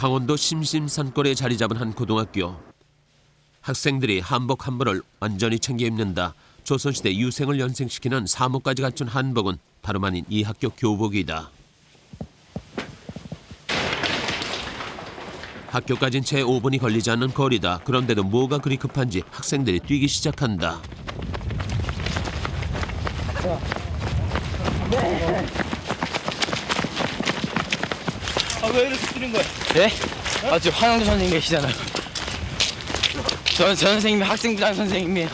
강원도 심심산골에 자리 잡은 한 고등학교. 학생들이 한복 한 벌을 완전히 챙겨 입는다. 조선시대 유생을 연생시키는 사무까지 갖춘 한복은 다름 아닌 이 학교 교복이다. 학교까진 채 5분이 걸리지 않는 거리다. 그런데도 뭐가 그리 급한지 학생들이 뛰기 시작한다. 왜 이렇게 뛰는 거야? 네? 아, 지금 화영도 선생님 계시잖아요. 저 선생님이 학생부장 선생님이에요.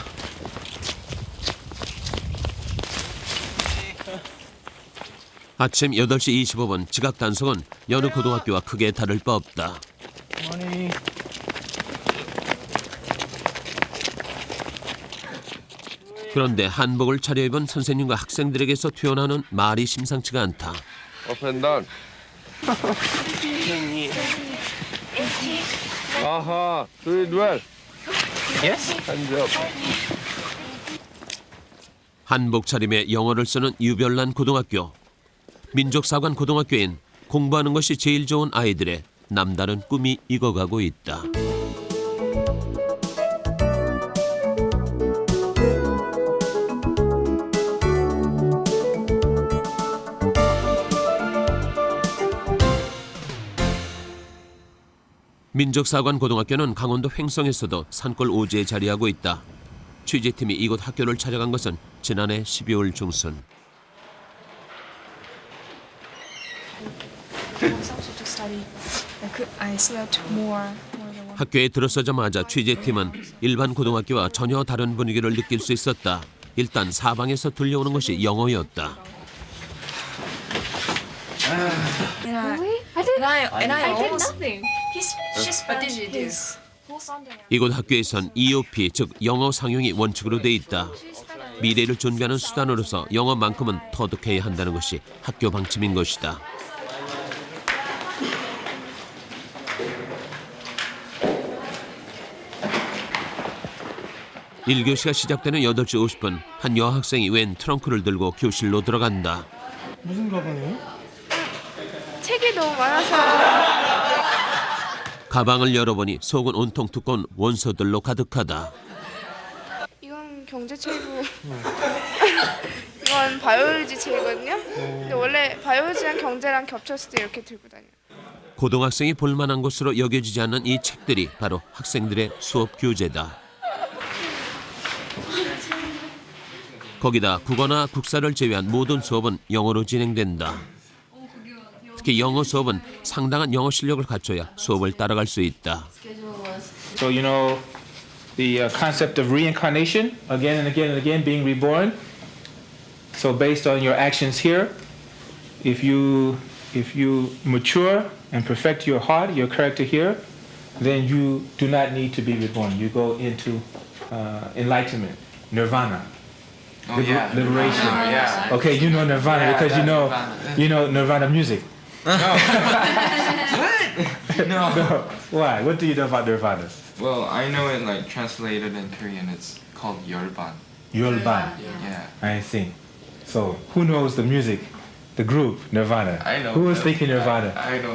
아침 8시 25분 지각 단속은 여느 고등학교와 크게 다를 바 없다. 아니. 그런데 한복을 차려입은 선생님과 학생들에게서 튀어나오는 말이 심상치가 않다. Up and down. Aha, do it well. Yes? Hands up. 한복 차림에 영어를 쓰는 유별난 고등학교. 민족사관 고등학교엔 공부하는 것이 제일 좋은 아이들의 남다른 꿈이 익어가고 있다. 민족사관 고등학교는 강원도 횡성에서도 산골 오지에 자리하고 있다. 취재팀이 이곳 학교를 찾아간 것은 지난해 12월 중순. 학교에 들어서자마자 취재팀은 일반 고등학교와 전혀 다른 분위기를 느낄 수 있었다. 일단 사방에서 들려오는 것이 영어였다. And I did nothing. 이곳 학교에선 EOP, 즉 영어 상용이 원칙으로 돼 있다. 미래를 준비하는 수단으로서 영어만큼은 터득해야 한다는 것이 학교 방침인 것이다. (1교시가) 시작되는 8시 50분 한 여학생이 웬 트렁크를 들고 교실로 들어간다. 무슨 가방이에요? 책이 너무 많아서. 가방을 열어보니 속은 온통 두꺼운 원서들로 가득하다. 이건 경제책이고 이건 바이올로지 책이거든요. 근데 원래 바이올로지랑 경제랑 겹쳤을 때 이렇게 들고 다녀요. 고등학생이 볼만한 것으로 여겨지지 않는 이 책들이 바로 학생들의 수업 교재다. 거기다 국어나 국사를 제외한 모든 수업은 영어로 진행된다. 특히 영어 수업은 상당한 영어 실력을 갖춰야 수업을 따라갈 수 있다. So you know the concept of reincarnation, again and again and again being reborn. So based on your actions here, if you mature and perfect your heart, your character here, then you do not need to be reborn. You go into enlightenment, nirvana. Oh, yeah. Liberation. Yeah. Okay, you know nirvana because you know nirvana music. No. Why? What do you know about nirvana? Well, I know it like translated in Korean. It's called 열반. Yulban. Yeah. I see. So who knows the music, the group Nirvana? I know. Who was thinking Nirvana? I know.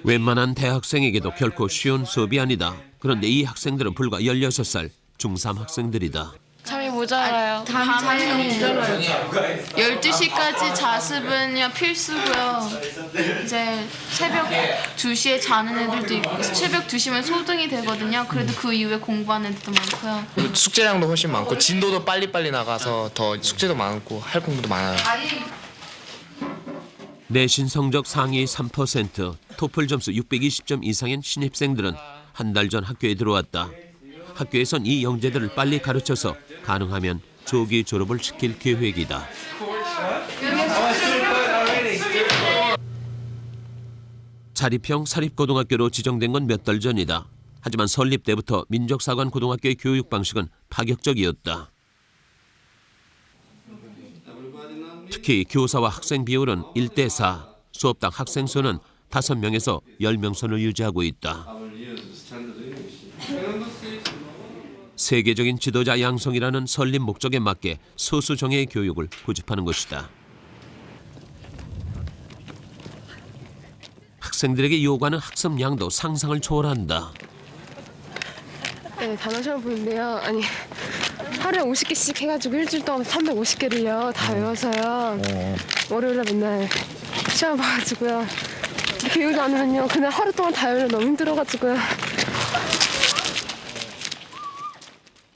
웬만한 대학생에게도 결코 쉬운 수업이 아니다. 그런데 이 학생들은 불과 16살 중3 학생들이다. 잠이 모자라요. 잠이 모자라요. 12시까지 자습은요 필수고요. 이제 새벽 2시에 자는 애들도 있고 새벽 2시면 소등이 되거든요. 그래도 그 이후에 공부하는 애들도 많고요. 숙제량도 훨씬 많고 진도도 빨리빨리 나가서 더 숙제도 많고 할 공부도 많아요. 내신 성적 상위 3%, 토플 점수 620점 이상인 신입생들은 한 달 전 학교에 들어왔다. 학교에선 이 영재들을 빨리 가르쳐서 가능하면 조기 졸업을 시킬 계획이다. 자립형 사립고등학교로 지정된 건 몇 달 전이다. 하지만 설립 때부터 민족사관 고등학교의 교육 방식은 파격적이었다. 특히 교사와 학생 비율은 1대4, 수업당 학생 수는 5명에서 10명 선을 유지하고 있다. 세계적인 지도자 양성이라는 설립 목적에 맞게 소수정예의 교육을 고집하는 것이다. 학생들에게 요구하는 학습량도 상상을 초월한다. 네, 단어 시험 보는데요. 아니, 하루에 50개씩 해가지고 일주일 동안 350개를요 다 외워서요. 월요일에 맨날 시험 봐가지고요. 이렇게 외우지 않으면요 그날 하루 동안 다 외우려 너무 힘들어가지고요.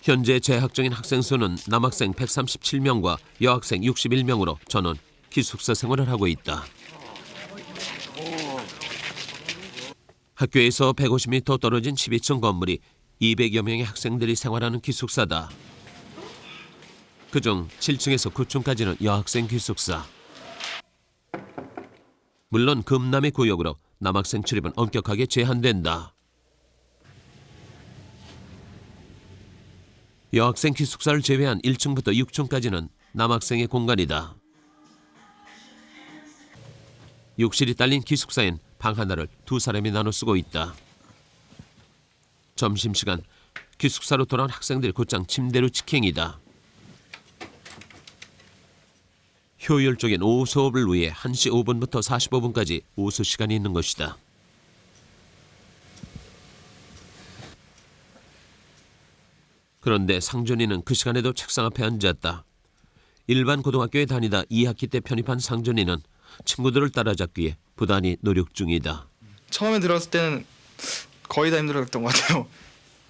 현재 재학 중인 학생 수는 남학생 137명과 여학생 61명으로 전원 기숙사 생활을 하고 있다. 학교에서 150m 떨어진 12층 건물이 200여 명의 학생들이 생활하는 기숙사다. 그중 7층에서 9층까지는 여학생 기숙사. 물론 금남의 구역으로 남학생 출입은 엄격하게 제한된다. 여학생 기숙사를 제외한 1층부터 6층까지는 남학생의 공간이다. 욕실이 딸린 기숙사엔 방 하나를 두 사람이 나눠 쓰고 있다. 점심시간 기숙사로 돌아온 학생들이 곧장 침대로 직행이다. 효율적인 오후 수업을 위해 1시 5분부터 45분까지 오수 시간이 있는 것이다. 그런데 상준이는 그 시간에도 책상 앞에 앉았다. 일반 고등학교에 다니다 2학기 때 편입한 상준이는 친구들을 따라잡기 위해 부단히 노력 중이다. 처음에 들었을 때는 거의 다 힘들었던 것 같아요.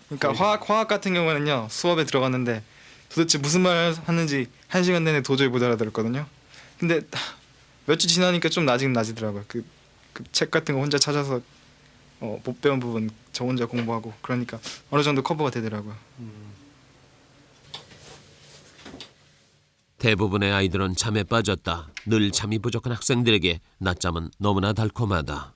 그러니까 화학 같은 경우는요 수업에 들어갔는데 도대체 무슨 말을 하는지 1시간 내내 도저히 못 알아들었거든요. 근데 몇 주 지나니까 좀 나아지더라고요. 그 책 같은 거 혼자 찾아서 못 배운 부분 저 혼자 공부하고 그러니까 어느 정도 커버가 되더라고요. 대부분의 아이들은 잠에 빠졌다. 늘 잠이 부족한 학생들에게 낮잠은 너무나 달콤하다.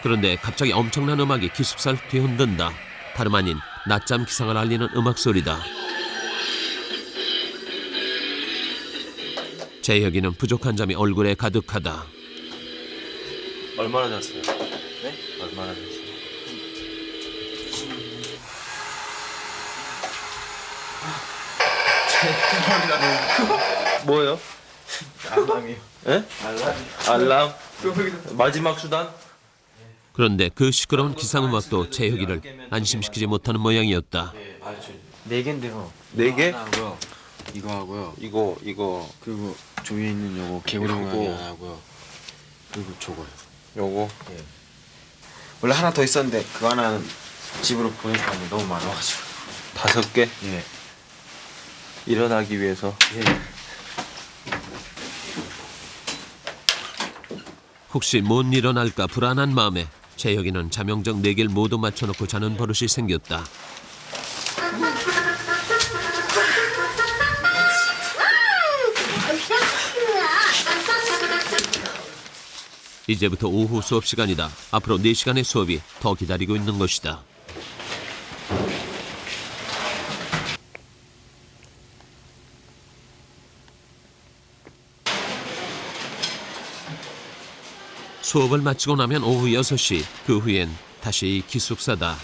그런데 갑자기 엄청난 음악이 기숙사를 뒤흔든다. 다름 아닌 낮잠 기상을 알리는 음악 소리다. 재혁이는 부족한 잠이 얼굴에 가득하다. 얼마나 잤어요? 네? 얼마나 잤어요? 뭐예요? 알람이요. 예? 알람? 마지막 수단? 그런데 그 시끄러운 기상음악도 재혁이를 안심시키지 못하는 모양이었다. 네 개인데요. 네 개? 하나 하고요. 이거 하고요. 이거 그리고 저 위에 있는 요거 개구리 모양이 하나 하고요. 그리고 저거요. 요거. 원래 하나 더 있었는데 그거 하나는 집으로 보내니까 너무 많아가지고. 5개? 예. 일어나기 위해서. 예. 혹시 못 일어날까 불안한 마음에 재혁이는 자명적 4개를 모두 맞춰놓고 자는 버릇이 생겼다. 이제부터 오후 수업 시간이다. 앞으로 4시간의 수업이 더 기다리고 있는 것이다. 수업을 마치고 나면 오후 6시, 그 후엔 다시 기숙사다.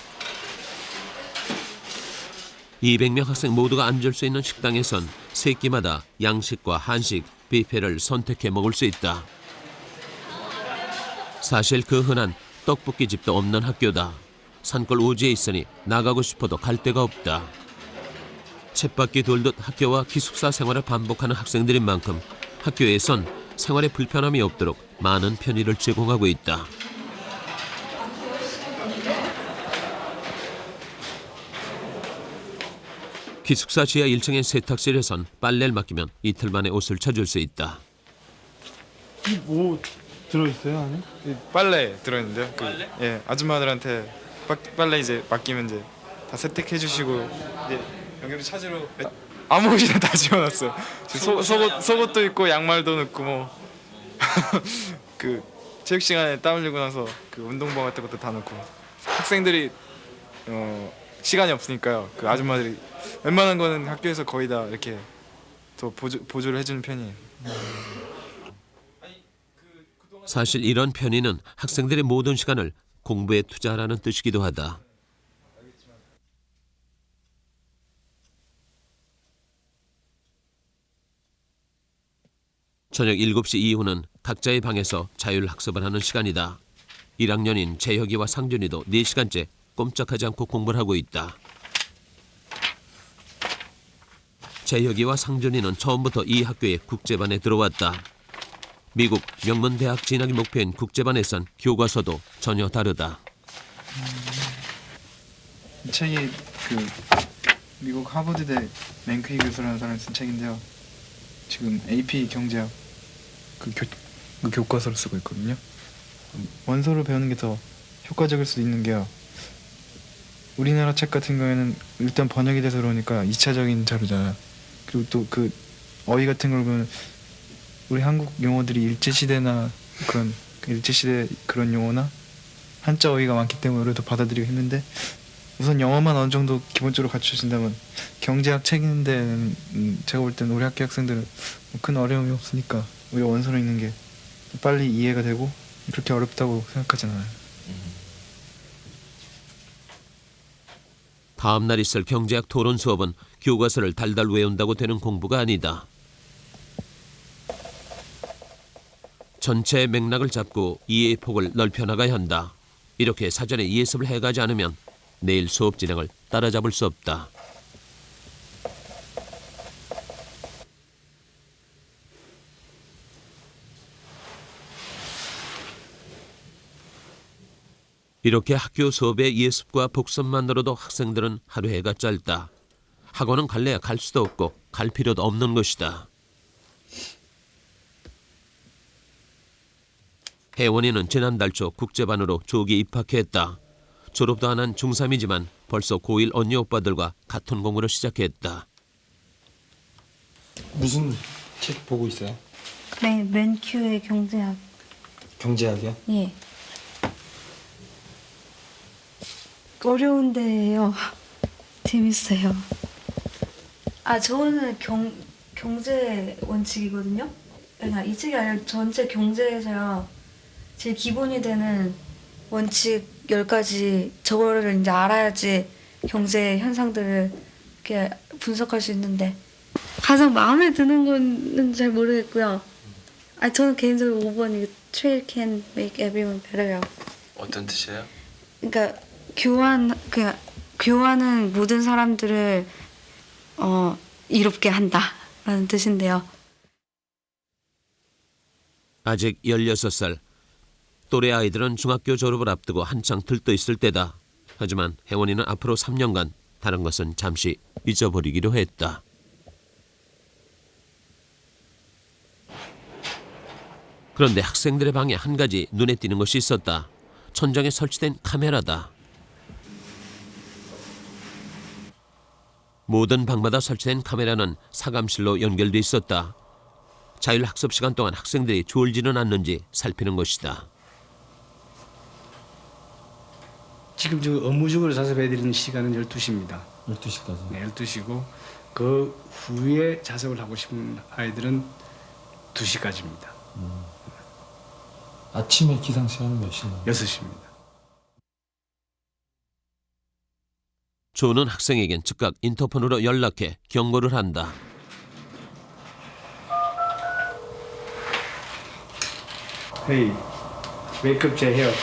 200명 학생 모두가 앉을 수 있는 식당에선 3끼마다 양식과 한식, 뷔페를 선택해 먹을 수 있다. 사실 그 흔한 떡볶이집도 없는 학교다. 산골 오지에 있으니 나가고 싶어도 갈 데가 없다. 쳇바퀴 돌듯 학교와 기숙사 생활을 반복하는 학생들인 만큼 학교에선 생활에 불편함이 없도록 많은 편의를 제공하고 있다. 기숙사 지하 1층의 세탁실에선 빨래를 맡기면 이틀 만에 옷을 찾을 수 있다. 뭐 들어있어요 안에? 빨래 들어있는데요. 예, 아줌마들한테 빨래 이제 맡기면 이제 다 세탁해 주시고 이제 여기로 찾으러 아무 옷이나 다 지워놨어요. 속옷도 있고 양말도 넣고 뭐 그 체육 시간에 땀 흘리고 나서 그 운동복 같은 것도 다 넣고 학생들이 시간이 없으니까요. 그 아줌마들이 웬만한 거는 학교에서 거의 다 이렇게 더 보조를 해주는 편이에요. 사실 이런 편의는 학생들의 모든 시간을 공부에 투자하라는 뜻이기도 하다. 저녁 7시 이후는 각자의 방에서 자율학습을 하는 시간이다. 1학년인 재혁이와 상준이도 4시간째 꼼짝하지 않고 공부를 하고 있다. 재혁이와 상준이는 처음부터 이 학교에 국제반에 들어왔다. 미국 명문대학 진학이 목표인 국제반에선 교과서도 전혀 다르다. 이 책이 그 미국 하버드대 랭크이 교수라는 사람이 쓴 책인데요. 지금 AP 경제학 그 교과서를 쓰고 있거든요. 원서로 배우는 게 더 효과적일 수도 있는 게요. 우리나라 책 같은 경우에는 일단 번역이 돼서 그러니까 2차적인 자료잖아요. 그리고 또 그 어휘 같은 걸 보면 우리 한국 용어들이 일제시대나 그런 일제시대 그런 용어나 한자 어휘가 많기 때문에 오히려 더 받아들이기 힘든데 우선 영어만 어느 정도 기본적으로 갖추신다면 경제학 책인데 제가 볼 때는 우리 학교 학생들은 뭐큰 어려움이 없으니까 오히려 원서로 읽는 게 빨리 이해가 되고 그렇게 어렵다고 생각하진 않아요. 다음 날 있을 경제학 토론 수업은 교과서를 달달 외운다고 되는 공부가 아니다. 전체 맥락을 잡고 이해의 폭을 넓혀나가야 한다. 이렇게 사전에 예습을 해가지 않으면 내일 수업 진행을 따라잡을 수 없다. 이렇게 학교 수업의 예습과 복습만으로도 학생들은 하루 해가 짧다. 학원은 갈래야 갈 수도 없고 갈 필요도 없는 것이다. 혜원이는 지난달 초 국제반으로 조기 입학했다. 졸업도 안 한 중3이지만 벌써 고1 언니 오빠들과 같은 공부를 시작했다. 무슨 책 보고 있어요? 맨큐의 경제학. 경제학이요? 예. 어려운데요. 재밌어요. 저는 경제 원칙이거든요. 그러니까 이 책이 아니라 전체 경제에서요. 제일 기본이 되는 원칙 10가지 저거를 이제 알아야지 경제 현상들을 이렇게 분석할 수 있는데 가장 마음에 드는 거는 잘 모르겠고요. 저는 개인적으로 5번 이거 Trade can make everyone better요. 어떤 뜻이에요? 그러니까 교환은 모든 사람들을 이롭게 한다라는 뜻인데요. 아직 16살. 또래 아이들은 중학교 졸업을 앞두고 한창 들떠 있을 때다. 하지만 혜원이는 앞으로 3년간 다른 것은 잠시 잊어버리기로 했다. 그런데 학생들의 방에 한 가지 눈에 띄는 것이 있었다. 천장에 설치된 카메라다. 모든 방마다 설치된 카메라는 사감실로 연결돼 있었다. 자율학습 시간 동안 학생들이 졸지는 않는지 살피는 것이다. 지금 저 업무적으로 자습해드리는 시간은 12시입니다. 12시까지? 네, 12시고 그 후에 자습을 하고 싶은 아이들은 2시까지입니다. 아침에 기상 시간은 몇 시나요? 6시입니다. 조는 학생에겐 즉각 인터폰으로 연락해 경고를 한다. Hey, wake up Jae-hyuk.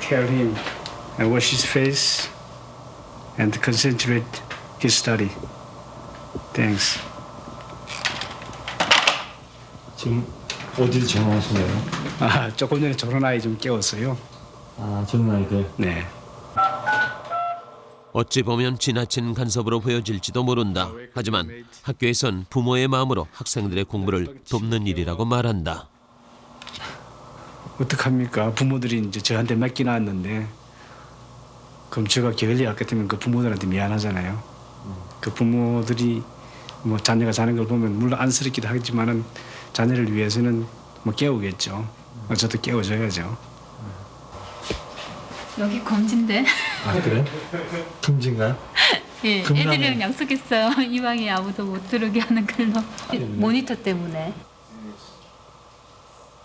Tell him and wash his face and concentrate his study. Thanks. 지금 어딜 전화하신 거예요? 조금 전에 저런 아이 좀 깨웠어요. 저런 아이들? 네. 어찌 보면 지나친 간섭으로 보여질지도 모른다. 하지만 학교에선 부모의 마음으로 학생들의 공부를 돕는 일이라고 말한다. 어떡합니까? 부모들이 이제 저한테 맡겨놨는데 그럼 제가 게을리 할 것 같으면 그 부모들한테 미안하잖아요. 그 부모들이 뭐 자녀가 자는 걸 보면 물론 안쓰럽기도 하겠지만은 자녀를 위해서는 뭐 깨우겠죠. 저도 깨워줘야죠. 여기 검진대. 그래? 금지인가요? 예, 애들이랑 약속했어요. 이 방에 아무도 못 들어오게 하는 걸로. 모니터 때문에.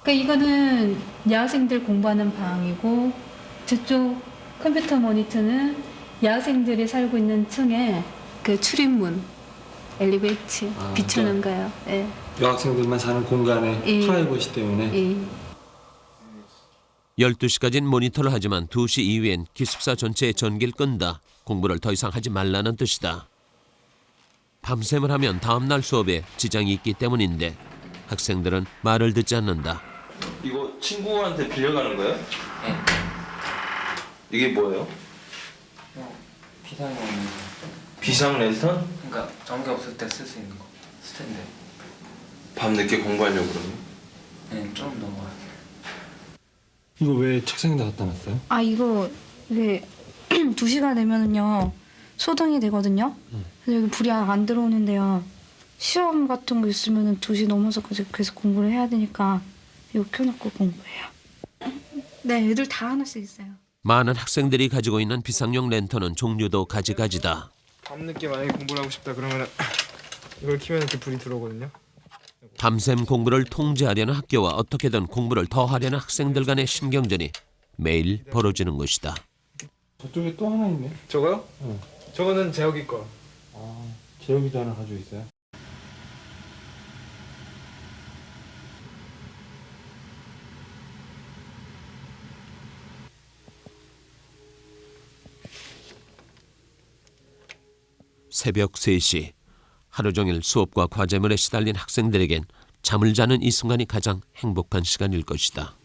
그러니까 이거는 여학생들 공부하는 방이고 저쪽 컴퓨터 모니터는 여학생들이 살고 있는 층에 그 출입문 엘리베이터 비추는 거요. 예. 여학생들만 사는 공간에 예. 프라이버시 때문에. 예. 12시까지는 모니터를 하지만 2시 이후엔 기숙사 전체의 전기를 끈다. 공부를 더 이상 하지 말라는 뜻이다. 밤샘을 하면 다음날 수업에 지장이 있기 때문인데 학생들은 말을 듣지 않는다. 이거 친구한테 빌려가는 거예요? 네. 이게 뭐예요? 비상용. 비상 랜턴? 그러니까 전기 없을 때 쓸 수 있는 거. 스탠드. 밤 늦게 공부하려고 그러면? 네, 좀 넘어가게. 이거 왜 책상에다 갖다 놨어요? 아 이거 이게 2시가 되면은요 소등이 되거든요. 그래서 여기 불이 안 들어오는데요. 시험 같은 거 있으면은 2시 넘어서까지 계속 공부를 해야 되니까 이거 켜놓고 공부해요. 네, 애들 다 하나씩 있어요. 많은 학생들이 가지고 있는 비상용 랜턴은 종류도 가지가지다. 밤늦게 만약에 공부를 하고 싶다 그러면 이걸 켜면 이렇게 불이 들어오거든요. 밤샘 공부를 통제하려는 학교와 어떻게든 공부를 더 하려는 학생들 간의 신경전이 매일 벌어지는 것이다. 저쪽에 또 하나 있네. 저거요? 응. 저거는 재혁이 거. 아, 재혁이도 하나 가지고 있어요? 새벽 3시 하루 종일 수업과 과제물에 시달린 학생들에겐 잠을 자는 이 순간이 가장 행복한 시간일 것이다.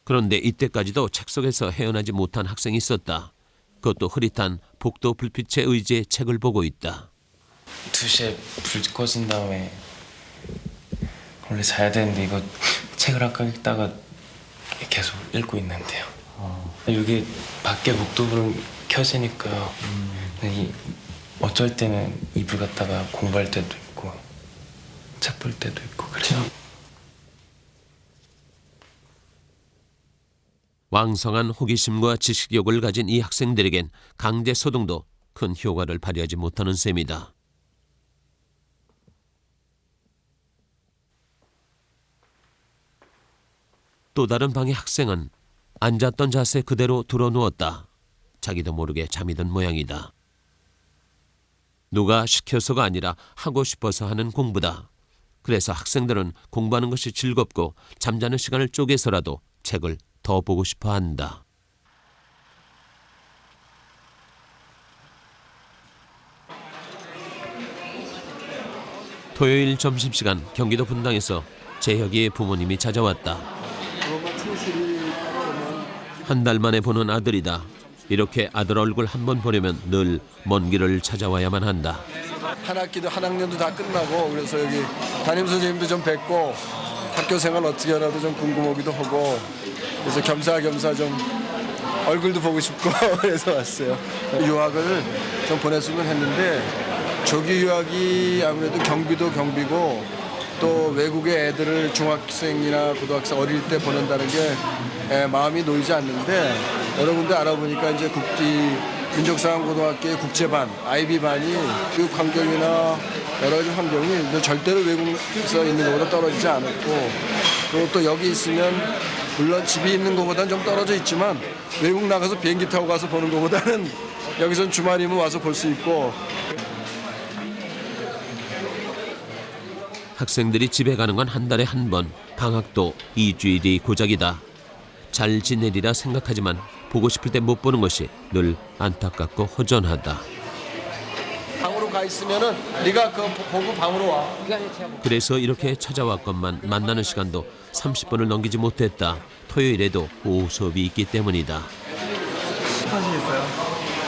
그런데 이때까지도 책 속에서 헤어나지 못한 학생이 있었다. 그것도 흐릿한 복도 불빛에 의지해 책을 보고 있다. 2시에 불 꺼진 다음에 원래 자야 되는데 이거 책을 아까 읽다가 계속 읽고 있는데요. 여기 밖에 복도불은 켜지니까요. 어쩔 때는 이불 갖다가 공부할 때도 있고 책 볼 때도 있고 그래요. 왕성한 호기심과 지식욕을 가진 이 학생들에겐 강제 소동도 큰 효과를 발휘하지 못하는 셈이다. 또 다른 방의 학생은 앉았던 자세 그대로 드러누웠다. 자기도 모르게 잠이 든 모양이다. 누가 시켜서가 아니라 하고 싶어서 하는 공부다. 그래서 학생들은 공부하는 것이 즐겁고 잠자는 시간을 쪼개서라도 책을 더 보고 싶어 한다. 토요일 점심시간 경기도 분당에서 재혁이의 부모님이 찾아왔다. 한 달 만에 보는 아들이다. 이렇게 아들 얼굴 한 번 보려면 늘 먼 길을 찾아와야만 한다. 한 학기도 한 학년도 다 끝나고 그래서 여기 담임 선생님도 좀 뵙고 학교 생활 어떻게 하나도 좀 궁금하기도 하고 그래서 겸사겸사 좀 얼굴도 보고 싶고 그래서 왔어요. 유학을 좀 보냈으면 했는데 조기 유학이 아무래도 경비도 경비고 또 외국의 애들을 중학생이나 고등학생 어릴 때 보낸다는 게 마음이 놓이지 않는데 여러 군데 알아보니까 이제 민족상고등학교의 국제반, IB반이 교육 환경이나 여러 가지 환경이 절대로 외국에서 있는 것보다 떨어지지 않았고 그리고 또 여기 있으면 물론 집이 있는 것보다는 좀 떨어져 있지만 외국 나가서 비행기 타고 가서 보는 것보다는 여기선 주말이면 와서 볼 수 있고 학생들이 집에 가는 건 한 달에 한 번, 방학도 2주일이 고작이다. 잘 지내리라 생각하지만 보고 싶을 때 못 보는 것이 늘 안타깝고 허전하다. 방으로 가 있으면은 네가 그거 보고 방으로 와. 그래서 이렇게 찾아왔건만 만나는 시간도 30분을 넘기지 못했다. 토요일에도 오후 수업이 있기 때문이다.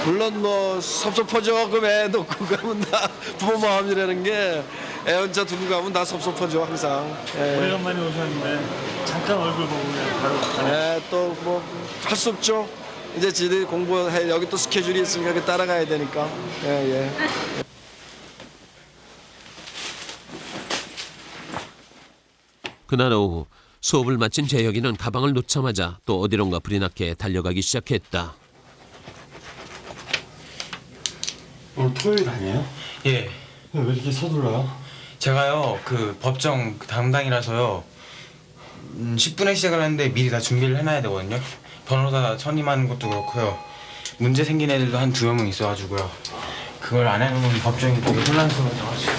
물론 뭐 섭섭하죠. 그럼 애 놓고 가면 다 부모 마음이라는 게 애 혼자 두고 가면 다 섭섭하죠 항상. 오래간만에 오셨는데 잠깐 얼굴 보고 그냥 바로 가네. 또 뭐 할 수 없죠. 이제 지들 공부해 여기 또 스케줄이 있으니까 그 따라가야 되니까. 예. 그날 오후 수업을 마친 재혁이는 가방을 놓자마자 또 어디론가 불이 나게 달려가기 시작했다. 오늘 토요일 아니에요? 예. 왜 이렇게 서둘러요? 제가요 그 법정 담당이라서요 10분에 시작을 하는데 미리 다 준비를 해놔야 되거든요. 변호사 선임하는 것도 그렇고요. 문제 생긴 애들도 한 2명 있어가지고요. 그걸 안 해놓으면 법정이 되게 혼란스러워져가지고.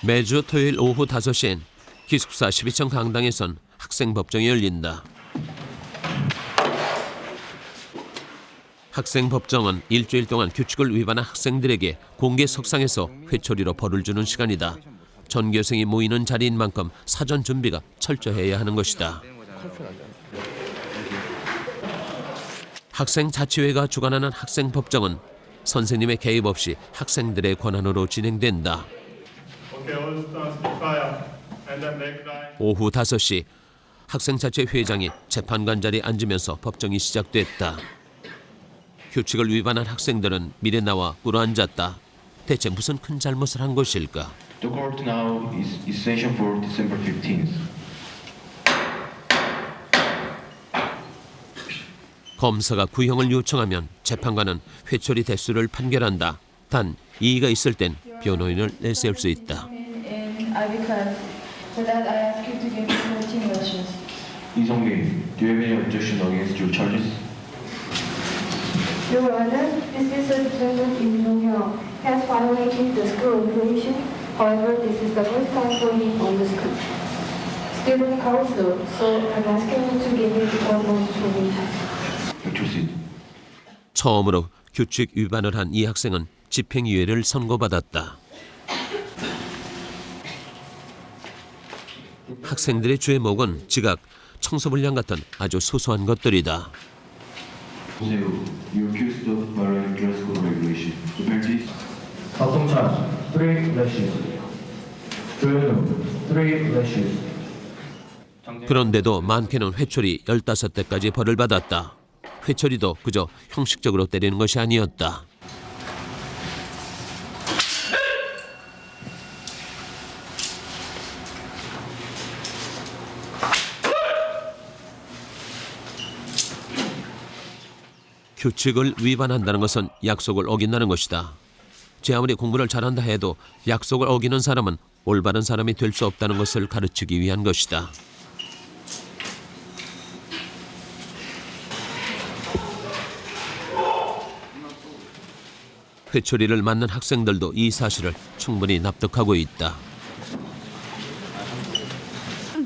매주 토요일 오후 5시엔 기숙사 12층 강당에선 학생법정이 열린다. 학생법정은 일주일 동안 규칙을 위반한 학생들에게 공개 석상에서 회초리로 벌을 주는 시간이다. 전교생이 모이는 자리인 만큼 사전 준비가 철저해야 하는 것이다. 학생자치회가 주관하는 학생법정은 선생님의 개입 없이 학생들의 권한으로 진행된다. 오후 5시 학생자치회장이 재판관 자리에 앉으면서 법정이 시작됐다. 규칙을 위반한 학생들은 미리 나와 꿇어앉았다. 대체 무슨 큰 잘못을 한 것일까? The court now is session for December 15th. 검사가 구형을 요청하면 재판관은 회초리 대수를 판결한다. 단 이의가 있을 땐 변호인을 내세울 수 있다. 이성민, do you have any objection against your charges? Your Honor, this is a defendant in Dong-hyuk has violated the school regulation. However, this is the first time for him on the school student council, so I'm asking you to give me the formal information. 처음으로 규칙 위반을 한 이 학생은 집행유예를 선고받았다. 학생들의 죄목은 지각, 청소불량 같은 아주 소소한 것들이다. You accused of violating dress code regulation. The penalty? 박동찬, 3 lashes. 조현우, 3 lashes. 그런데도 많게는 회초리 15대까지 벌을 받았다. 회초리도 그저 형식적으로 때리는 것이 아니었다. 규칙을 위반한다는 것은 약속을 어긴다는 것이다. 제 아무리 공부를 잘한다 해도 약속을 어기는 사람은 올바른 사람이 될 수 없다는 것을 가르치기 위한 것이다. 회초리를 맞는 학생들도 이 사실을 충분히 납득하고 있다.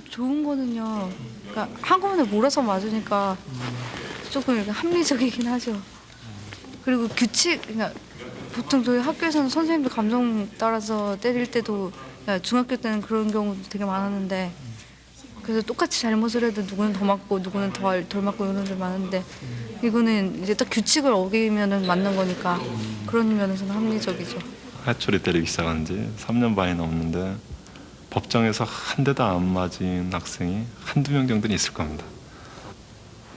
좋은 거는요. 그러니까 한꺼번에 몰아서 맞으니까 조금 이렇게 합리적이긴 하죠. 그리고 규칙, 그러니까 보통 저희 학교에서는 선생님들 감정 따라서 때릴 때도 중학교 때는 그런 경우도 되게 많았는데 그래서 똑같이 잘못을 해도 누구는 더 맞고 누구는 덜 맞고 이런 들 많은데 이거는 이제 딱 규칙을 어기면은 맞는 거니까 그런 면에서는 합리적이죠. 회초리 때리기 시작한 지 3년 반이 넘는데 법정에서 한 대도 안 맞은 학생이 한두 명 정도는 있을 겁니다.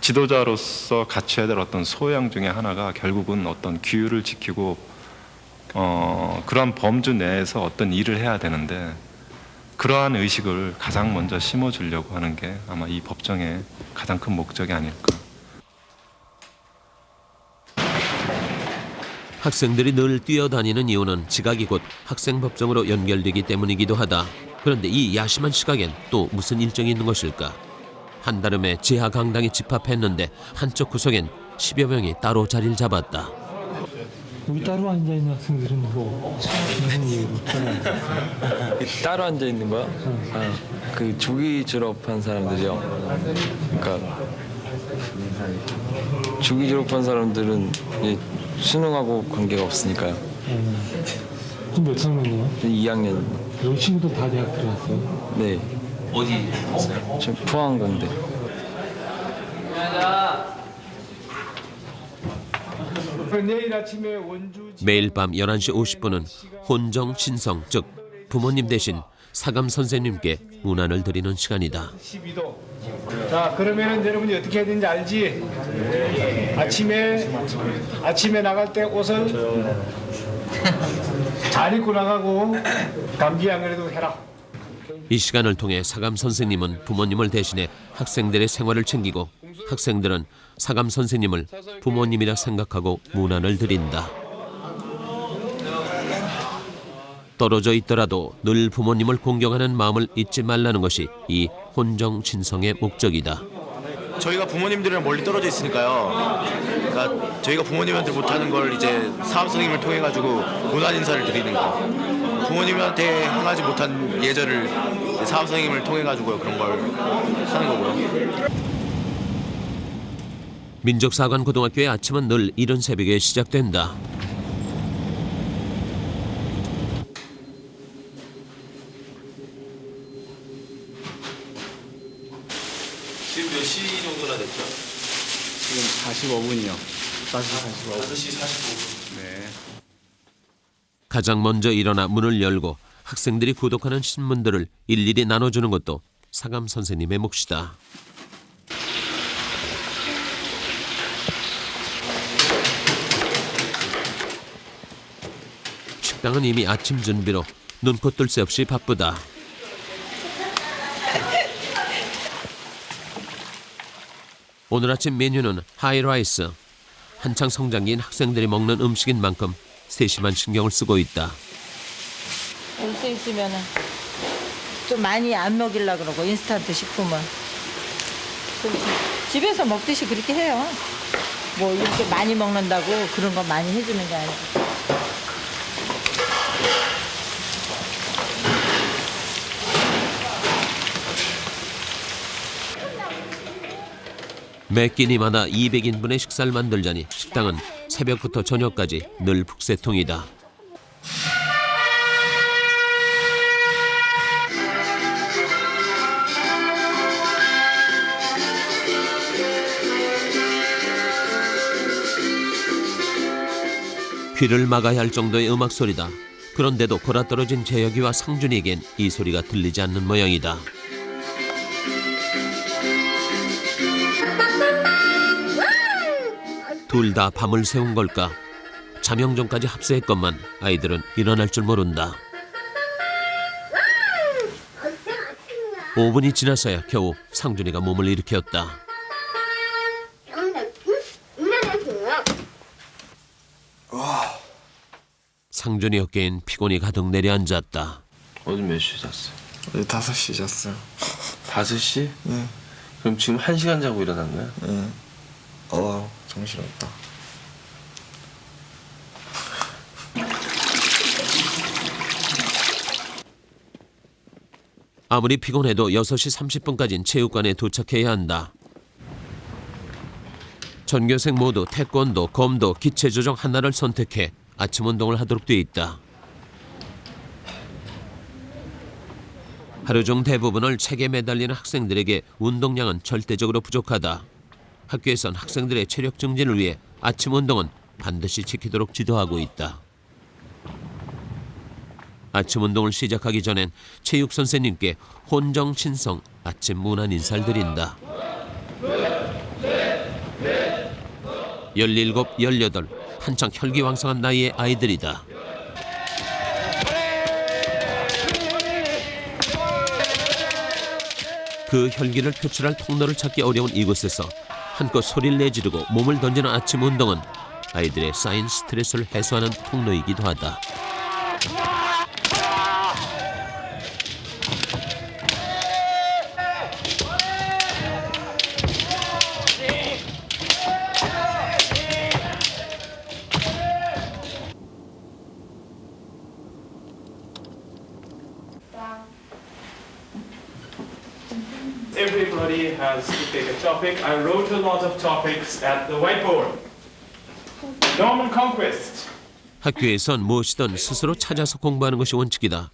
지도자로서 갖춰야 될 어떤 소양 중에 하나가 결국은 어떤 규율을 지키고 그런 범주 내에서 어떤 일을 해야 되는데 그러한 의식을 가장 먼저 심어주려고 하는 게 아마 이 법정의 가장 큰 목적이 아닐까. 학생들이 늘 뛰어다니는 이유는 지각이 곧 학생법정으로 연결되기 때문이기도 하다. 그런데 이 야심한 시각엔 또 무슨 일정이 있는 것일까? 한달음에 지하 강당에 집합했는데 한쪽 구석엔 10여 명이 따로 자리를 잡았다. 여기 따로 앉아있는 학생들은 무슨 이유로 따로 앉아 있는 거야? 그 조기 졸업한 사람들이요. 그러니까 조기 졸업한 사람들은 수능하고 관계가 없으니까요. 지금 몇 학년이에요? 2학년. 여기 친구들 다 대학 들어갔어요? 네. 어디 있어요? 저 포항공대. 매일 밤 11시 50분은 혼정 신성, 즉 부모님 대신 사감 선생님께 문안을 드리는 시간이다. 12도. 자, 그러면은 여러분이 어떻게 해야 되는지 알지? 아침에 나갈 때 옷을 잘 입고 나가고 감기 안 그래도 해라. 이 시간을 통해 사감 선생님은 부모님을 대신해 학생들의 생활을 챙기고 학생들은 사감 선생님을 부모님이라 생각하고 문안을 드린다. 떨어져 있더라도 늘 부모님을 공경하는 마음을 잊지 말라는 것이 이 혼정친성의 목적이다. 저희가 부모님들이랑 멀리 떨어져 있으니까요. 그러니까 저희가 부모님한테 못하는 걸 이제 사업 선생님을 통해 가지고 문안 인사를 드리는 거. 부모님한테 행하지 못한 예절을 사업 선생님을 통해 가지고 그런 걸 하는 거고요. 민족사관고등학교의 아침은 늘 이른 새벽에 시작된다. 지금 몇 시 정도나 됐죠? 지금 45분이요. 5시 45분. 네. 가장 먼저 일어나 문을 열고 학생들이 구독하는 신문들을 일일이 나눠주는 것도 사감 선생님의 몫이다. 식당은 이미 아침 준비로 눈코 뜰 새 없이 바쁘다. 오늘 아침 메뉴는 하이라이스. 한창 성장기인 학생들이 먹는 음식인 만큼 세심한 신경을 쓰고 있다. 올 수 있으면 좀 많이 안 먹이려고 그러고 인스턴트 식품은 집에서 먹듯이 그렇게 해요. 뭐 이렇게 많이 먹는다고 그런 거 많이 해주는 게 아니고. 매 끼니마다 200인분의 식사를 만들자니 식당은 새벽부터 저녁까지 늘 북새통이다. 귀를 막아야 할 정도의 음악 소리다. 그런데도 골아떨어진 재혁이와 상준이에겐 이 소리가 들리지 않는 모양이다. 둘 다 밤을 새운 걸까? 자명종까지 합세했건만 아이들은 일어날 줄 모른다. 5분이 지나서야 겨우 상준이가 몸을 일으켰다. 상준이 어깨엔 피곤이 가득 내려앉았다. 어제 몇 시에 잤어요? 어제 5시 잤어요. 5시? 네. 그럼 지금 1시간 자고 일어난 거야? 네. 정신없다. 아무리 피곤해도 6시 30분까지는 체육관에 도착해야 한다. 전교생 모두 태권도, 검도, 기체조정 하나를 선택해 아침 운동을 하도록 돼 있다. 하루 중 대부분을 책에 매달리는 학생들에게 운동량은 절대적으로 부족하다. 학교에선 학생들의 체력 증진을 위해 아침 운동은 반드시 지키도록 지도하고 있다. 아침 운동을 시작하기 전엔 체육 선생님께 혼정친성 아침 문안 인사를 드린다. 17, 18 한창 혈기왕성한 나이의 아이들이다. 그 혈기를 표출할 통로를 찾기 어려운 이곳에서 한껏 소리를 내지르고 몸을 던지는 아침 운동은 아이들의 쌓인 스트레스를 해소하는 통로이기도 하다. Everybody has to pick a topic. I wrote a lot of topics at the whiteboard. Norman Conquest. 학교에선 무엇이든 스스로 찾아서 공부하는 것이 원칙이다.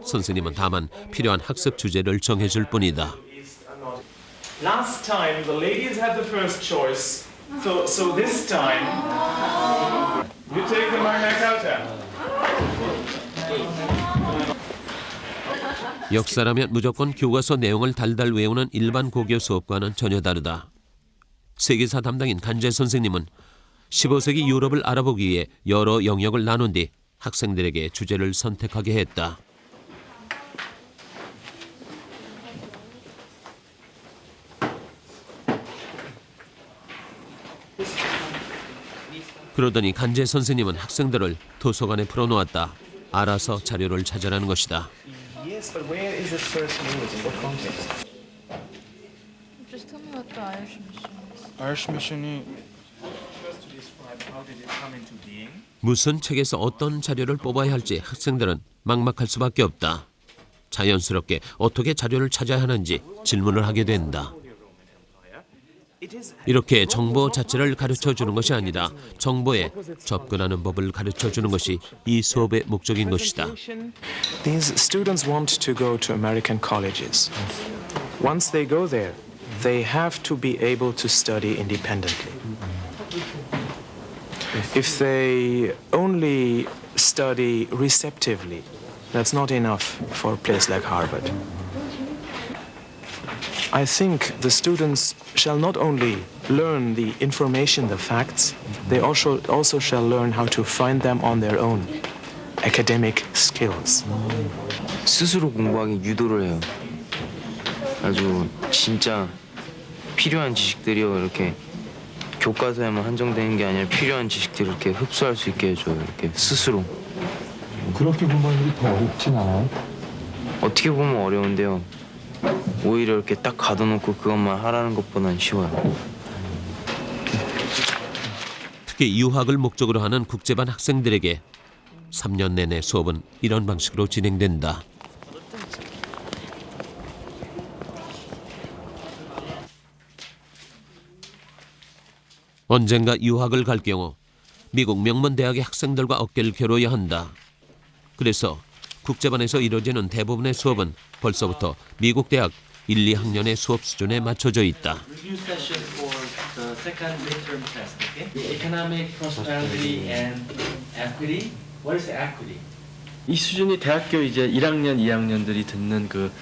선생님은 다만 필요한 학습 주제를 정해줄 뿐이다. Last time the ladies had the first choice, so this time you take the Magna Carta. 역사라면 무조건 교과서 내용을 달달 외우는 일반 고교 수업과는 전혀 다르다. 세계사 담당인 간재 선생님은 15세기 유럽을 알아보기 위해 여러 영역을 나눈 뒤 학생들에게 주제를 선택하게 했다. 그러더니 간재 선생님은 학생들을 도서관에 풀어놓았다. 알아서 자료를 찾아라는 것이다. Yes, but where is it first used? In what context? Just tell me what the Irish mission is. Irish mission이 First to describe how did it come into being? 무슨 책에서 어떤 자료를 뽑아야 할지 학생들은 막막할 수밖에 없다. 자연스럽게 어떻게 자료를 찾아야 하는지 질문을 하게 된다. 이렇게 정보 자체를 가르쳐주는 것이 아니라 정보에 접근하는 법을 가르쳐주는 것이 이 수업의 목적인 것이다. These students want to go to American colleges. Once they go there, they have to be able to study independently. If they only study receptively, that's not enough for a place like Harvard. I think the students shall not only learn the information, the facts, they also shall learn how to find them on their own. Academic skills. 스스로 공부하기 유도를 해요. 아주 진짜 필요한 지식들이요. 이렇게 교과서에만 한정되는 게 아니라 필요한 지식들을 이렇게 흡수할 수 있게 해줘요. 이렇게 스스로. 그렇게 공부하는 게 더 어렵진 않아요? 어떻게 보면 어려운데요. 오히려 이렇게 딱 가둬놓고 그것만 하라는 것보다는 쉬워요. 특히 유학을 목적으로 하는 국제반 학생들에게 3년 내내 수업은 이런 방식으로 진행된다. 언젠가 유학을 갈 경우 미국 명문 대학의 학생들과 어깨를 겨뤄야 한다. 그래서 국제반에서 이루어지는 대부분의 수업은 벌써부터 미국 대학 1, 2학년의 수업 수준에 맞춰져 있다. Review session for the second midterm test, okay? The economic prosperity and equity. What is equity? 이 수준이 대학교 이제 1학년, 2학년들이 듣는 그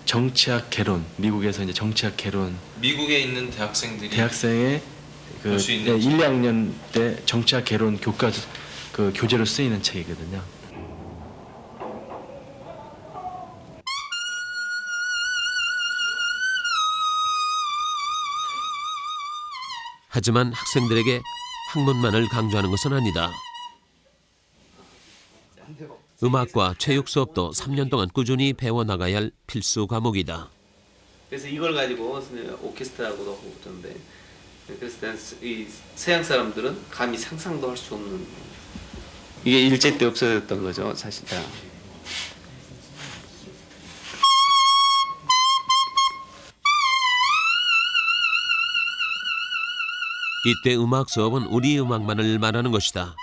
정치학 개론, 미국에서 이제 정치학 개론. 미국에 있는 대학생의 그 1, 2학년 때 정치학 개론 교과 그 교재로 쓰이는 책이거든요. 하지만 학생들에게 학문만을 강조하는 것은 아니다. 음악과 체육 수업도 3년 동안 꾸준히 배워나가야 할 필수 과목이다. 그래서 이걸 가지고 오케스트라고도 하고 그러는데 그래서 이 서양 사람들은 감히 상상도 할 수 없는 이게 일제 때 없어졌던 거죠, 사실 다. 이때 음악 수업은 우리 음악만을 말하는 것이다.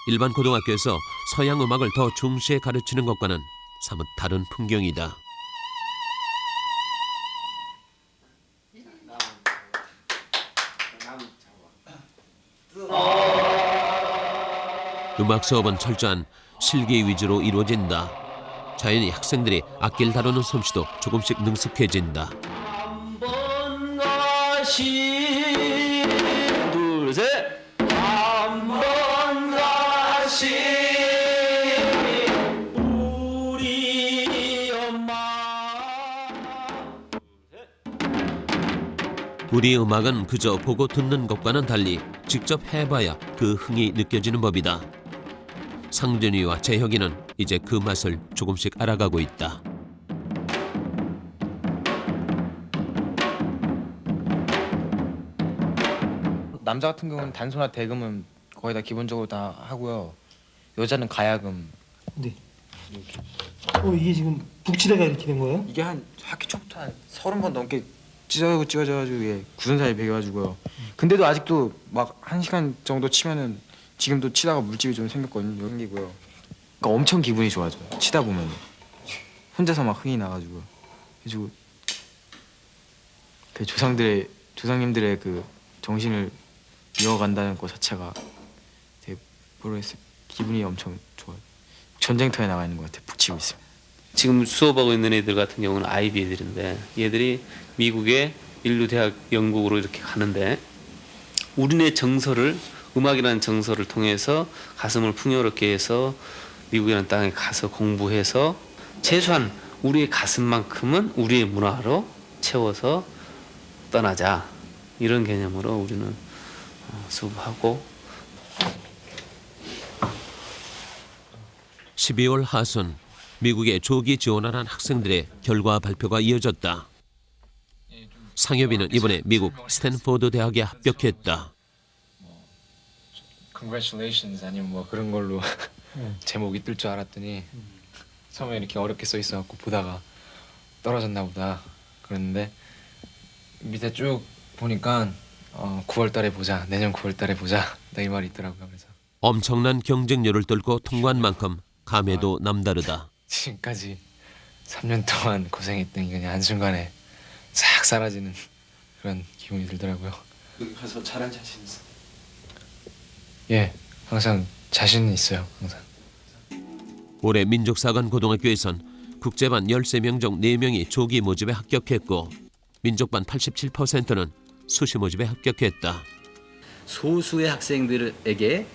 일반 고등학교에서 서양 음악을 더 중시해 가르치는 것과는 사뭇 다른 풍경이다. 음악 수업은 철저한 실기 위주로 이루어진다. 자연히 학생들이 악기를 다루는 솜씨도 조금씩 능숙해진다. 둘, 셋. 한번 다시 우리 엄마. 우리 음악은 그저 보고 듣는 것과는 달리 직접 해봐야 그 흥이 느껴지는 법이다. 상준이와 재혁이는 이제 그 맛을 조금씩 알아가고 있다. 남자 같은 경우는 단소나 대금은 거의 다 기본적으로 다 하고요. 여자는 가야금. 네. 이게 지금 북치대가 이렇게 된 거예요? 이게 한 학기 초부터 한 30번 넘게 찢어져가지고 이게 굳은살이 배겨가지고요. 근데도 아직도 막 1시간 정도 치면은 지금도 치다가 물집이 좀 생겼거든요. 생기고요. 그러니까 엄청 기분이 좋아져요. 치다 보면 혼자서 막 흥이 나가지고 그래가지고 그 조상님들의 그 정신을 이어간다는 것 자체가 되게 모르겠어요. 기분이 엄청 좋아요. 전쟁터에 나가 있는 것 같아요. 북치고 있습니다. 지금 수업하고 있는 애들 같은 경우는 아이비 애들인데 얘들이 미국의 인류 대학 영국으로 이렇게 가는데 우리네 정서를 음악이라는 정서를 통해서 가슴을 풍요롭게 해서 미국이라는 땅에 가서 공부해서 최소한 우리의 가슴만큼은 우리의 문화로 채워서 떠나자 이런 개념으로 우리는 수업하고 12월 하순 미국에 조기 지원하는 학생들의 결과 발표가 이어졌다. 상엽이는 이번에 미국 스탠포드 대학에 합격했다. Congratulations 아니면 뭐 그런 걸로 제목이 뜰 줄 알았더니 처음에 이렇게 어렵게 써 있어갖고 보다가 떨어졌나 보다 그랬는데 밑에 쭉 보니까 9월달에 보자, 내년 9월달에 보자 이 말이 있더라고요. 그래서 엄청난 경쟁률을 뚫고 통과한 만큼 감회도 남다르다. 지금까지 3년 동안 고생했던 게 그냥 한순간에 싹 사라지는 그런 기분이 들더라고요. 여기 가서 잘할 자신 있어? 예, 항상 자신은 있어요. 항상. 올해 민족사관고등학교에선 국제반 13명 중 4명이 조기 모집에 합격했고 민족반 87%는 수시 모집에 합격했다. 소수의 학생들에게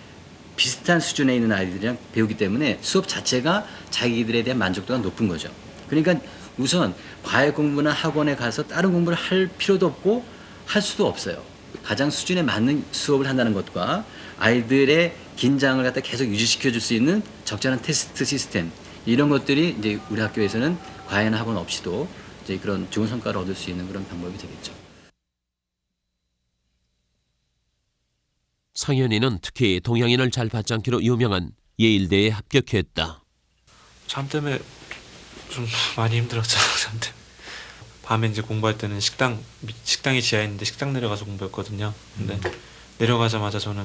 비슷한 수준에 있는 아이들이랑 배우기 때문에 수업 자체가 자기들에 대한 만족도가 높은 거죠. 그러니까 우선 과외 공부나 학원에 가서 다른 공부를 할 필요도 없고 할 수도 없어요. 가장 수준에 맞는 수업을 한다는 것과 아이들의 긴장을 갖다 계속 유지시켜 줄 수 있는 적절한 테스트 시스템 이런 것들이 이제 우리 학교에서는 과외나 학원 없이도 이제 그런 좋은 성과를 얻을 수 있는 그런 방법이 되겠죠. 상현이는 특히 동양인을 잘 받지 않기로 유명한 예일대에 합격했다. 잠 때문에 좀 많이 힘들었죠. 잠 때문에. 밤에 이제 공부할 때는 식당이 지하에 있는데 식당 내려가서 공부했거든요. 근데 내려가자마자 저는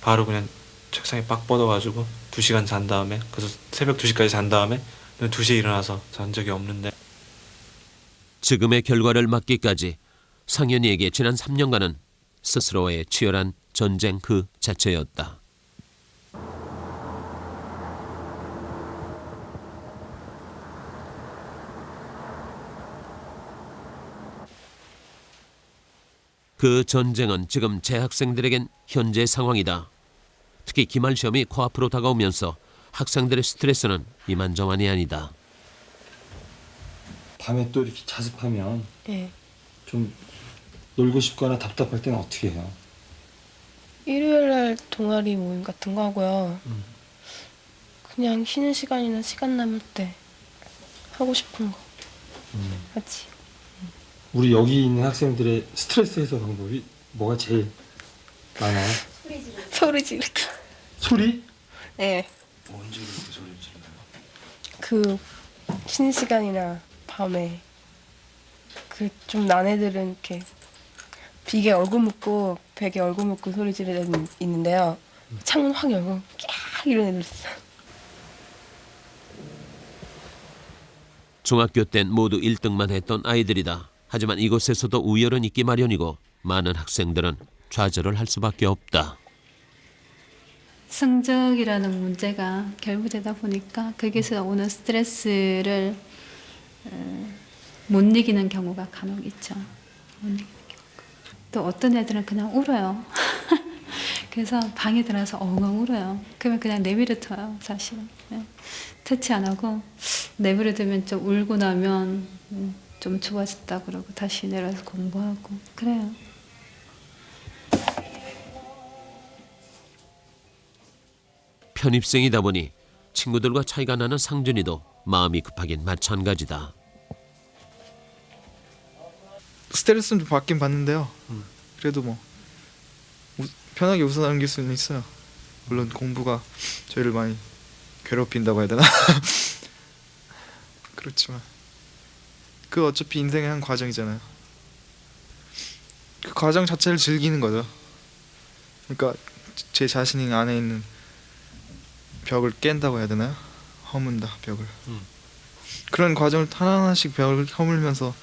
바로 그냥 책상에 빡 뻗어가지고 2시간 잔 다음에 그래서 새벽 2시까지 잔 다음에 2시에 일어나서 잔 적이 없는데 지금의 결과를 맞기까지 상현이에게 지난 3년간은 스스로의 치열한 전쟁 그 자체였다. 그 전쟁은 지금 재학생들에겐 현재 상황이다. 특히 기말 시험이 코앞으로 다가오면서 학생들의 스트레스는 이만저만이 아니다. 밤에 또 이렇게 자습하면 네. 좀 놀고 싶거나 답답할 때는 어떻게 해요? 일요일날 동아리 모임 같은 거 하고요. 그냥 쉬는 시간이나 시간 남을 때 하고 싶은 거 하지. 우리 여기 있는 학생들의 스트레스 해소 방법이 뭐가 제일 많아요? 소리 지르기. 소리? 네. 언제 그렇게 소리를 지르나요? 그 쉬는 시간이나 밤에 그 좀 난 애들은 이렇게 비계 얼굴 묶고 벽에 얼굴 묶고 소리 지르는 애들 있는데요. 창문 확 열고 깍 이런 애들 있어. 중학교 땐 모두 1등만 했던 아이들이다. 하지만 이곳에서도 우열은 있기 마련이고 많은 학생들은 좌절을 할 수밖에 없다. 성적이라는 문제가 결부되다 보니까 거기서 오는 스트레스를 못 이기는 경우가 간혹 있죠. 못 이기는 경우가. 또 어떤 애들은 그냥 울어요. 그래서 방에 들어가서 엉엉 울어요. 그러면 그냥 내버려둬요, 사실은. 터치 안 하고 내버려두면 좀 울고 나면 좀 좋아졌다 그러고 다시 내려와서 공부하고 그래요. 편입생이다 보니 친구들과 차이가 나는 상준이도 마음이 급하긴 마찬가지다. 스트레스는 좀 받긴 받는데요. 그래도 뭐 편하게 웃어 넘길 수는 있어요. 물론 공부가 저희를 많이 괴롭힌다고 해야 되나? 그렇지만 그 어차피 인생의 한 과정이잖아요. 그 과정 자체를 즐기는 거죠. 그러니까 제 자신이 안에 있는 벽을 깬다고 해야 되나요? 허문다 벽을. 그런 과정을 하나하나씩 벽을 허물면서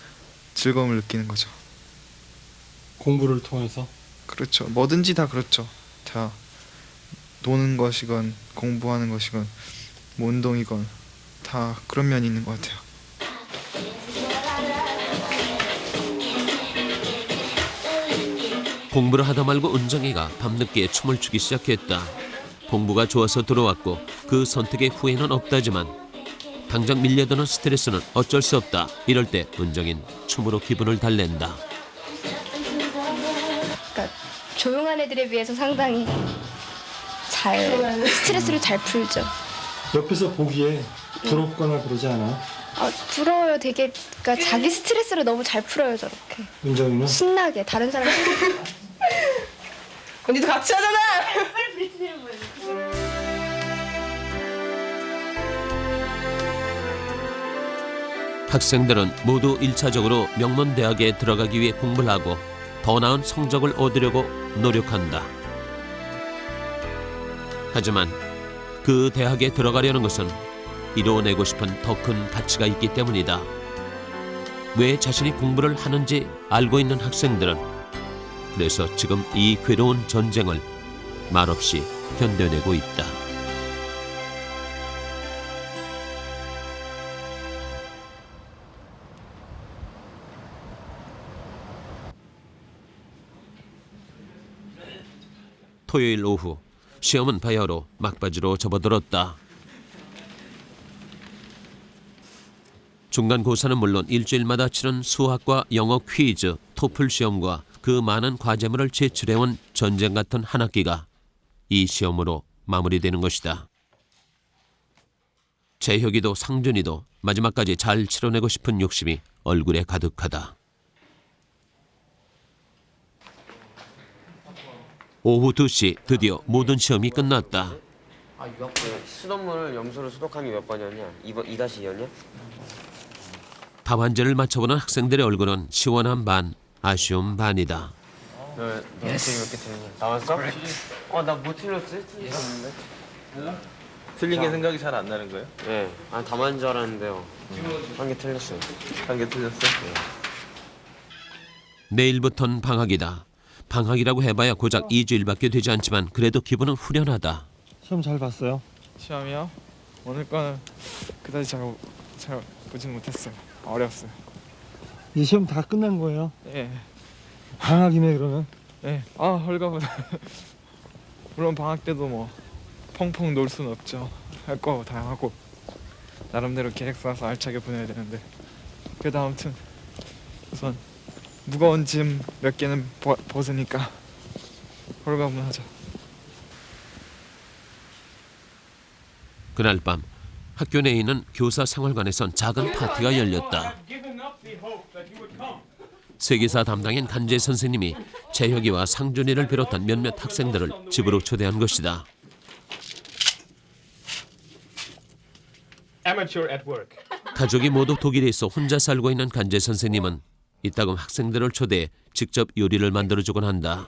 즐거움을 느끼는 거죠. 공부를 통해서? 그렇죠. 뭐든지 다 그렇죠. 다 노는 것이건 공부하는 것이건 뭐 운동이건 다 그런 면이 있는 것 같아요. 공부를 하다 말고 은정이가 밤늦게 춤을 추기 시작했다. 공부가 좋아서 들어왔고 그 선택에 후회는 없다지만 당장 밀려드는 스트레스는 어쩔 수 없다. 이럴 때 은정인 춤으로 기분을 달랜다. 그러니까 조용한 애들에 비해서 상당히 잘 스트레스를 잘 풀죠. 옆에서 보기에 부럽거나 그러지 않아? 부러워요. 되게 그러니까 자기 스트레스를 너무 잘 풀어요 저렇게. 은정이는? 신나게 다른 사람. 언니도 같이 하잖아. 학생들은 모두 1차적으로 명문대학에 들어가기 위해 공부를 하고 더 나은 성적을 얻으려고 노력한다. 하지만 그 대학에 들어가려는 것은 이뤄내고 싶은 더 큰 가치가 있기 때문이다. 왜 자신이 공부를 하는지 알고 있는 학생들은 그래서 지금 이 괴로운 전쟁을 말없이 견뎌내고 있다. 토요일 오후 시험은 바야흐로 막바지로 접어들었다. 중간고사는 물론 일주일마다 치른 수학과 영어 퀴즈, 토플 시험과 그 많은 과제물을 제출해온 전쟁 같은 한 학기가 이 시험으로 마무리되는 것이다. 재혁이도 상준이도 마지막까지 잘 치러내고 싶은 욕심이 얼굴에 가득하다. 오후 2시 드디어 모든 시험이 끝났다. 수돗물 염소를 수독한 게 몇 번이었냐? 2-2였냐? 답안지를 맞춰보는 학생들의 얼굴은 시원한 반, 아쉬운 반이다. 너 어떻게 몇 개 틀렸냐? 나왔어? 나 뭐 틀렸지? 틀렸는데? 틀린 게 생각이 잘 안 나는 거예요? 네. 답안인 줄 알았는데요. 한 개 틀렸어요. 한 개 틀렸어? 네. 내일부터는 방학이다. 방학이라고 해봐야 고작 2주일밖에 되지 않지만 그래도 기분은 후련하다. 시험 잘 봤어요? 시험이요? 오늘 거는 그다지 잘 보진 못했어요. 어려웠어요. 이 시험 다 끝난 거예요? 예. 방학이네 그러면? 예. 헐가보다. 물론 방학 때도 뭐 펑펑 놀 수는 없죠. 할 거 다 하고 나름대로 계획 써서 알차게 보내야 되는데 그래도 아무튼 우선 무거운 짐 몇 개는 벗으니까 홀가분하죠. 그날 밤 학교 내에 있는 교사 생활관에선 작은 파티가 열렸다. 세계사 담당인 간재 선생님이 재혁이와 상준이를 비롯한 몇몇 학생들을 집으로 초대한 것이다. 가족이 모두 독일에 있어 혼자 살고 있는 간재 선생님은 이따금 학생들을 초대해 직접 요리를 만들어주곤 한다.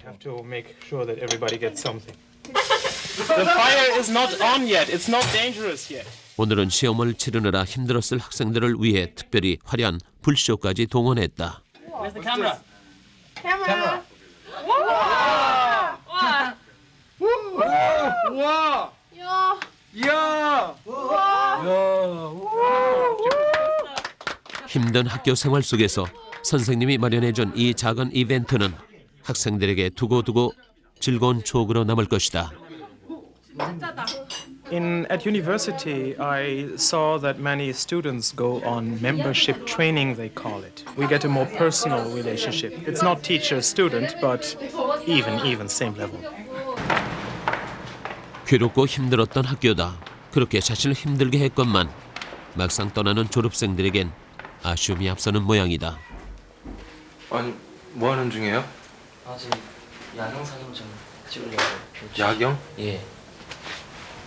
오늘은 시험을 치르느라 힘들었을 학생들을 위해 특별히 화려한 불쇼까지 동원했다. Where's the camera? Camera. 와! 야! 힘든 학교 생활 속에서 선생님이 마련해준 이 작은 이벤트는 학생들에게 두고두고 즐거운 추억으로 남을 것이다. At university, I saw that many students go on membership training, they call it. We get a more personal relationship. It's not teacher-student, but even same level. 괴롭고 힘들었던 학교다. 그렇게 자신을 힘들게 했건만 막상 떠나는 졸업생들에겐 아쉬움이 앞서는 모양이다. 아니, 뭐 하는 중이에요? 지금 야경 사진 좀 찍으려고. 야경? 예.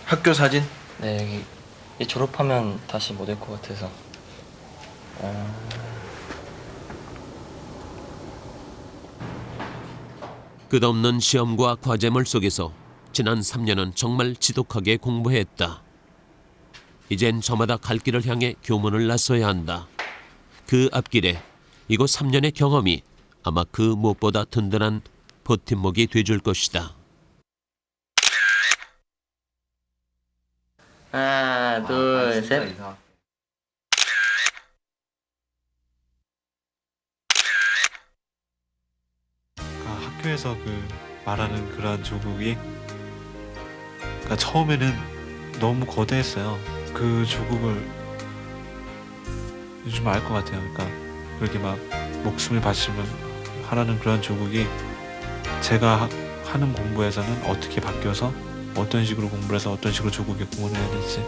학교 사진? 네, 여기 졸업하면 다시 못 올 것 같아서. 끝없는 시험과 과제물 속에서 지난 3년은 정말 지독하게 공부했다. 이젠 저마다 갈 길을 향해 교문을 나서야 한다. 그 앞길에 이곳 3년의 경험이 아마 그 무엇보다 든든한 버팀목이 돼줄 것이다. 하나, 둘, 셋. 학교에서 말하는 그러한 조국이 처음에는 너무 거대했어요. 그 조국을 요즘 알 것 같아요. 그렇게 막 목숨을 바치면 하라는 그런 조국이 제가 하는 공부에서는 어떻게 바뀌어서 어떤 식으로 공부를 해서 어떤 식으로 조국에 공헌을 해야 될지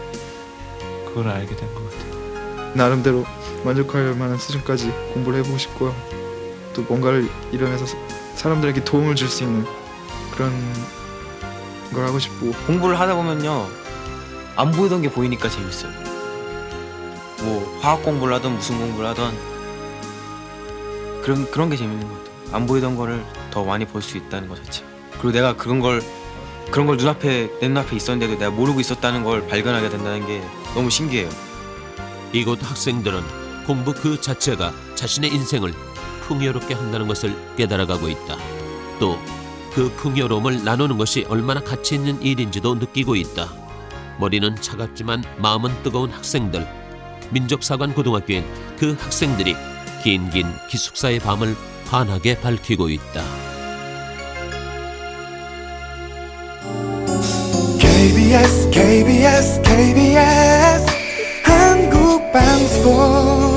그걸 알게 된 것 같아요. 나름대로 만족할 만한 수준까지 공부를 해보고 싶고요. 또 뭔가를 이뤄내서 사람들에게 도움을 줄 수 있는 그런 걸 하고 싶고. 공부를 하다 보면요 안 보이던 게 보이니까 재밌어요. 뭐 화학 공부를 하든 무슨 공부를 하든 그런 게 재밌는 것 같아요. 안 보이던 거를 더 많이 볼 수 있다는 것 자체. 그리고 내가 그런 걸 내 눈앞에 있었는데도 내가 모르고 있었다는 걸 발견하게 된다는 게 너무 신기해요. 이곳 학생들은 공부 그 자체가 자신의 인생을 풍요롭게 한다는 것을 깨달아가고 있다. 또 그 풍요로움을 나누는 것이 얼마나 가치 있는 일인지도 느끼고 있다. 머리는 차갑지만 마음은 뜨거운 학생들. 민족사관고등학교엔 그 학생들이 긴긴 기숙사의 밤을 환하게 밝히고 있다. KBS KBS KBS 한국방송